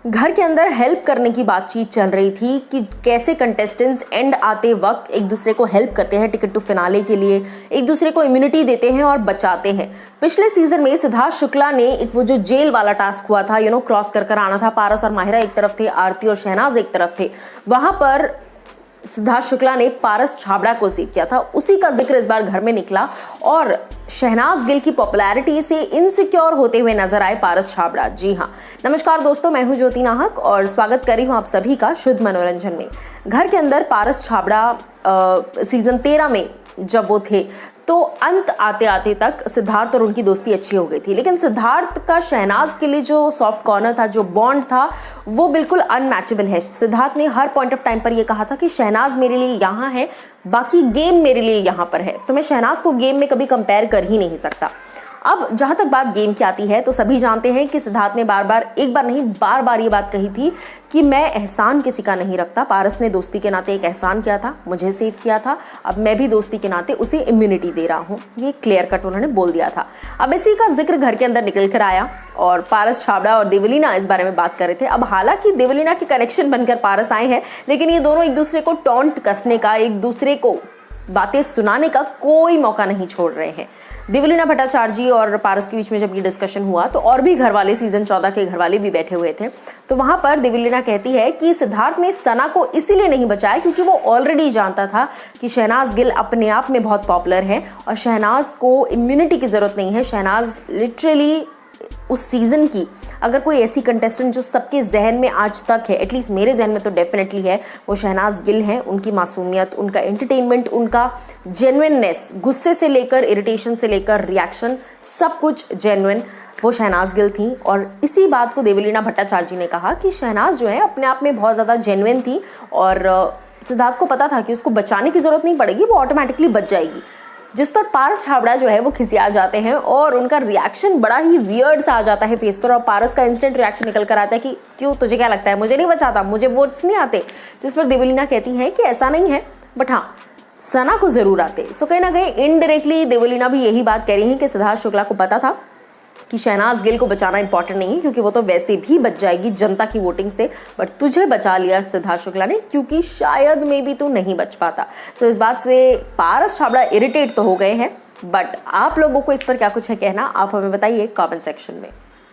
घर के अंदर हेल्प करने की बातचीत चल रही थी कि कैसे कंटेस्टेंट्स एंड आते वक्त एक दूसरे को हेल्प करते हैं टिकट टू फिनाले के लिए, एक दूसरे को इम्यूनिटी देते हैं और बचाते हैं। पिछले सीजन में सिद्धार्थ शुक्ला ने एक वो जो जेल वाला टास्क हुआ था, क्रॉस कर आना था। पारस और माहिरा एक तरफ थे, आरती और शहनाज एक तरफ थे। वहां पर सिद्धार्थ शुक्ला ने पारस छाबड़ा को सेव किया था। उसी का जिक्र इस बार घर में निकला और शहनाज गिल की पॉपुलैरिटी से इनसिक्योर होते हुए नजर आए पारस छाबड़ा। जी हाँ, नमस्कार दोस्तों, मैं हूं ज्योति नाहक और स्वागत कर रही हूं आप सभी का शुद्ध मनोरंजन में। घर के अंदर पारस छाबड़ा सीजन 13 में जब वो थे तो अंत आते आते तक सिद्धार्थ और उनकी दोस्ती अच्छी हो गई थी, लेकिन सिद्धार्थ का शहनाज के लिए जो सॉफ्ट कॉर्नर था, जो बॉन्ड था, वो बिल्कुल अनमैचेबल है। सिद्धार्थ ने हर पॉइंट ऑफ टाइम पर ये कहा था कि शहनाज मेरे लिए यहाँ है, बाकी गेम मेरे लिए यहाँ पर है, तो मैं शहनाज को गेम में कभी कंपेयर कर ही नहीं सकता। अब जहां तक बात गेम की आती है तो सभी जानते हैं कि सिद्धार्थ ने एक बार नहीं बार बार ये बात कही थी कि मैं एहसान किसी का नहीं रखता। पारस ने दोस्ती के नाते एक एहसान किया था, मुझे सेव किया था, अब मैं भी दोस्ती के नाते उसे इम्यूनिटी दे रहा हूँ, ये क्लियर कट उन्होंने बोल दिया था। अब इसी का जिक्र घर के अंदर निकल कर आया और पारस छाबड़ा और देवलीना इस बारे में बात कर रहे थे। अब हालांकि देवलीना के कनेक्शन बनकर पारस आए हैं, लेकिन ये दोनों एक दूसरे को टॉन्ट कसने का, एक दूसरे को बातें सुनाने का कोई मौका नहीं छोड़ रहे हैं। देवलीना भट्टाचार्य जी और पारस के बीच में जब ये डिस्कशन हुआ तो और भी घरवाले, सीजन 14 के घरवाले भी बैठे हुए थे। तो वहां पर देवलीना कहती है कि सिद्धार्थ ने सना को इसीलिए नहीं बचाया क्योंकि वो ऑलरेडी जानता था कि शहनाज गिल अपने आप में बहुत पॉपुलर है और शहनाज को इम्यूनिटी की जरूरत नहीं है। शहनाज लिटरली उस सीजन की अगर कोई ऐसी कंटेस्टेंट जो सबके जहन में आज तक है, एटलीस्ट मेरे जहन में तो डेफिनेटली है, वो शहनाज गिल है। उनकी मासूमियत, उनका एंटरटेनमेंट, उनका जेन्युइननेस, गुस्से से लेकर इरिटेशन से लेकर रिएक्शन, सब कुछ जेन्युइन वो शहनाज गिल थी। और इसी बात को देवलीना भट्टाचार्य जी ने कहा कि शहनाज जो है अपने आप में बहुत ज़्यादा जेन्युइन थी और सिद्धार्थ को पता था कि उसको बचाने की ज़रूरत नहीं पड़ेगी, वो ऑटोमेटिकली बच जाएगी। जिस पर पारस छाबड़ा जो है वो खिसिया जाते हैं और उनका रिएक्शन बड़ा ही वियर्ड सा आ जाता है फेस पर और पारस का इंस्टेंट रिएक्शन निकल कर आता है कि क्यों, तुझे क्या लगता है मुझे नहीं बचाता, मुझे वोट्स नहीं आते। जिस पर देवलीना कहती है कि ऐसा नहीं है, बट हाँ सना को जरूर आते। सो कहीं ना कहीं इनडायरेक्टली देवलीना भी यही बात कह रही है कि सिद्धार्थ शुक्ला को पता था कि शहनाज गिल को बचाना इंपॉर्टेंट नहीं है क्योंकि वो तो वैसे भी बच जाएगी जनता की वोटिंग से, बट तुझे बचा लिया सिद्धार्थ शुक्ला ने क्योंकि शायद में भी तू नहीं बच पाता। सो इस बात से पारस छाबड़ा इरिटेट तो हो गए हैं, बट आप लोगों को इस पर क्या कुछ है कहना, आप हमें बताइए कमेंट सेक्शन में।